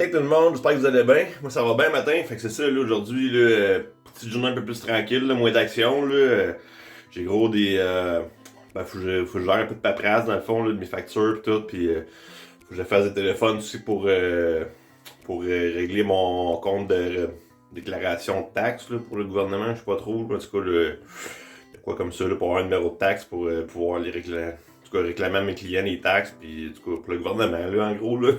matin tout le monde, j'espère que vous allez bien. Moi ça va bien matin, fait que c'est ça là aujourd'hui, petite journée un peu plus tranquille, là, moins d'action. J'ai gros des. Faut que je gère un peu de paperasse dans le fond là, de mes factures pis tout, faut que je fasse des téléphones aussi pour régler mon compte de déclaration de taxes là, pour le gouvernement, je sais pas trop. En tout cas, quoi comme ça là, pour avoir un numéro de taxe pour pouvoir les réclamer. En tout cas, réclamer à mes clients les taxes, puis en tout cas, pour le gouvernement, là, en gros, là.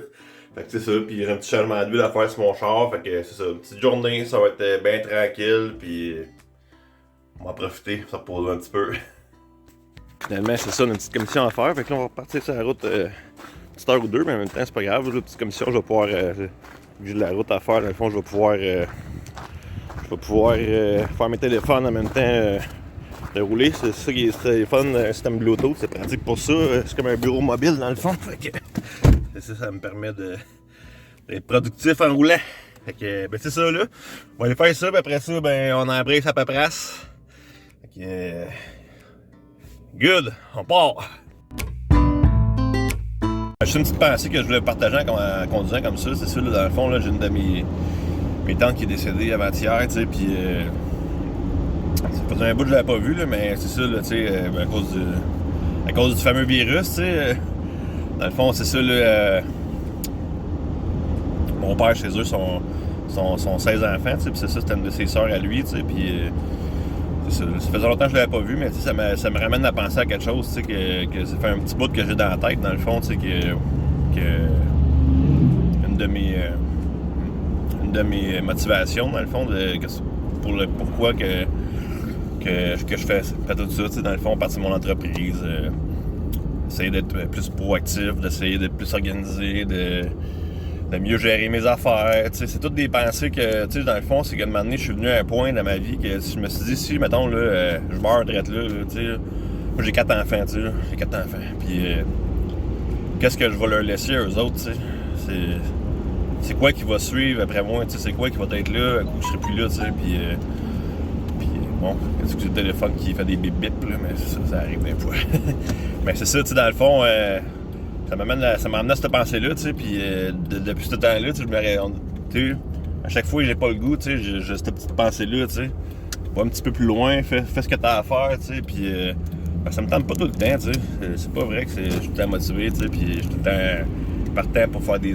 Fait que c'est ça, puis il y a un petit changement d'huile à faire sur mon char, fait que c'est ça, une petite journée, ça va être bien tranquille, puis on va en profiter, ça repose un petit peu. Finalement, c'est ça, on a une petite commission à faire, fait que là, on va repartir sur la route une petite heure ou deux, mais en même temps, c'est pas grave, là, petite commission, je vais pouvoir, vu que j'ai de la route à faire, dans le fond, je vais pouvoir faire mes téléphones en même temps de rouler. C'est ça qui est ce téléphone, un système Bluetooth, c'est pratique pour ça. C'est comme un bureau mobile dans le fond. Fait que ça me permet d'être productif en roulant. Fait que ben c'est ça là. On va aller faire ça, puis après ça, ben on embrasse à paperasse. Fait que good, on part! Juste une petite pensée que je voulais partager en conduisant comme ça, c'est ça là, dans le fond, là, j'ai une de mes tantes qui est décédée avant-hier, tu sais, puis ça faisait un bout que je l'avais pas vu, là, mais c'est ça, là, tu sais, à cause du fameux virus, tu sais, dans le fond, c'est ça, là, mon père, chez eux, sont 16 enfants, tu sais, puis c'est ça, c'était une de ses sœurs à lui, tu sais, puis ça faisait longtemps que je l'avais pas vu, mais tu sais, ça me ramène à penser à quelque chose, tu sais, que ça fait un petit bout que j'ai dans la tête, dans le fond, tu sais, que une de mes motivations, dans le fond, pourquoi que je fais tout ça, tu sais, dans le fond, partir de mon entreprise, essayer d'être plus proactif, d'essayer d'être plus organisé, de mieux gérer mes affaires, tu sais, c'est toutes des pensées que, tu sais, dans le fond, c'est qu'à un moment donné, je suis venu à un point dans ma vie que je me suis dit, si, mettons, là, je meurs direct là, tu sais, moi j'ai 4 enfants, tu sais, j'ai 4 enfants, puis qu'est-ce que je vais leur laisser à eux autres, tu sais, c'est quoi qui va suivre après moi, tu sais, c'est quoi qui va être là, à coup je serai plus là, tu sais, puis bon, excusez le téléphone qui fait des bip bip là, mais ça arrive des fois. Mais c'est ça, tu sais, dans le fond, ça m'a amené à cette pensée-là, tu sais, puis depuis ce temps-là, tu sais, à chaque fois que j'ai pas le goût, tu sais, j'ai cette petite pensée-là, tu sais, va un petit peu plus loin, fais ce que t'as à faire, tu sais, puis ça me tente pas tout le temps, tu sais, c'est pas vrai que je suis tout le temps motivé, tu sais, puis je suis tout le temps partant pour faire des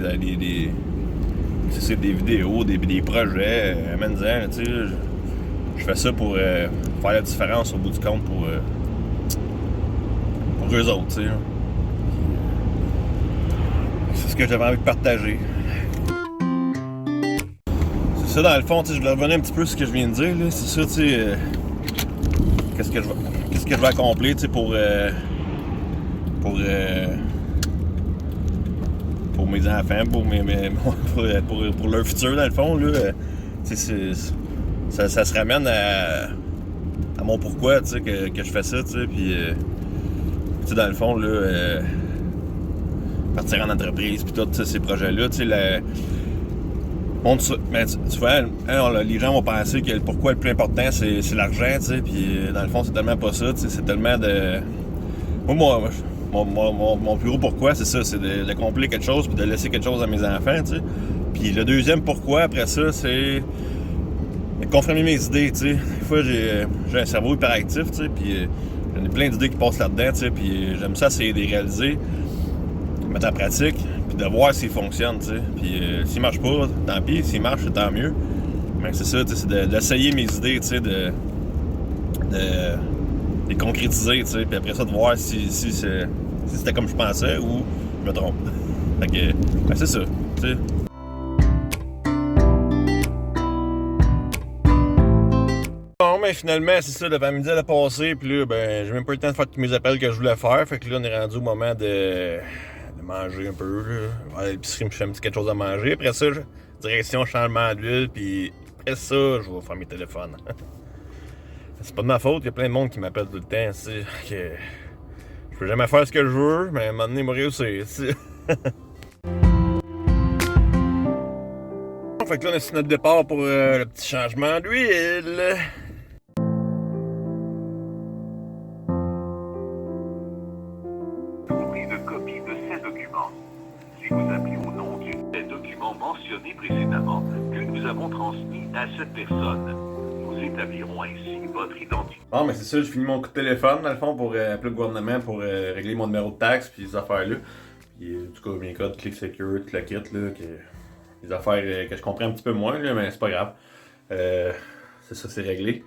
vidéos, des projets, tu sais, je fais ça pour faire la différence au bout du compte pour eux autres, tu sais. C'est ce que j'avais envie de partager. C'est ça, dans le fond, tu sais, je voulais revenir un petit peu sur ce que je viens de dire, là. C'est ça, tu sais, qu'est-ce que je vais accomplir, tu sais, pour mes enfants, pour leur futur, dans le fond, là. Tu sais, ça se ramène à mon pourquoi, tu sais, que je fais ça, tu sais, puis tu sais, dans le fond, là, partir en entreprise, puis tous ces projets-là, tu sais, mais tu vois, les gens vont penser que le pourquoi le plus important, c'est l'argent, tu sais, puis dans le fond, c'est tellement pas ça, tu sais, c'est tellement de... Mon plus gros pourquoi, c'est ça, c'est d'accomplir quelque chose, puis de laisser quelque chose à mes enfants, tu sais. Puis le deuxième pourquoi, après ça, c'est de confirmer mes idées, tu sais. Des fois, j'ai un cerveau hyperactif, tu sais, puis j'en ai plein d'idées qui passent là-dedans, tu sais, puis j'aime ça essayer de les réaliser, mettre en pratique, puis de voir s'ils fonctionnent, tu sais. Puis s'ils marchent pas, tant pis, s'ils marchent, c'est tant mieux. Mais c'est ça, tu sais, c'est d'essayer mes idées, tu sais, de les concrétiser, tu sais, puis après ça, de voir si c'était comme je pensais ou je me trompe. Fait que, ben c'est ça, tu sais. Bon, ben finalement, c'est ça, l'avant-midi a passé, puis là, ben, j'ai même pas eu le temps de faire tous mes appels que je voulais faire, fait que là, on est rendu au moment de manger un peu, là. Je vais aller à l'épicerie me faire un petit quelque chose à manger. Après ça, direction changement d'huile, puis après ça, je vais faire mes téléphones. C'est pas de ma faute, il y a plein de monde qui m'appelle tout le temps, tu sais, que je peux jamais faire ce que je veux, mais à un moment donné, il m'a réussi, tu sais. Fait que là, on est sur notre départ pour le petit changement d'huile. Prise de copie de ces documents. Si vous appelez au nom des documents mentionné précédemment que nous avons transmis à cette personne. Nous établirons ainsi votre identité. Bon, mais c'est ça, j'ai fini mon coup de téléphone, dans le fond, pour appeler le gouvernement pour régler mon numéro de taxe, puis ces affaires-là. Puis, en tout cas, mes codes, Click Secure, tout le kit, là, les affaires que je comprends un petit peu moins, là, mais c'est pas grave. C'est ça, c'est réglé.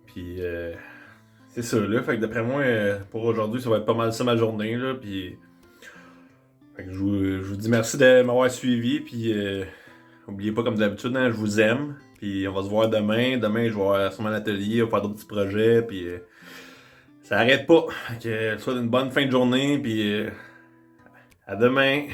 Puis, c'est ça, là. Fait que d'après moi, pour aujourd'hui, ça va être pas mal ça ma journée, là. Puis, fait que je vous dis merci de m'avoir suivi. Puis, n'oubliez pas, comme d'habitude, hein, je vous aime. Puis, on va se voir demain. Demain, je vais aller sur mon atelier, on va faire d'autres petits projets. Puis, ça arrête pas. Fait que, soit une bonne fin de journée. Puis, à demain.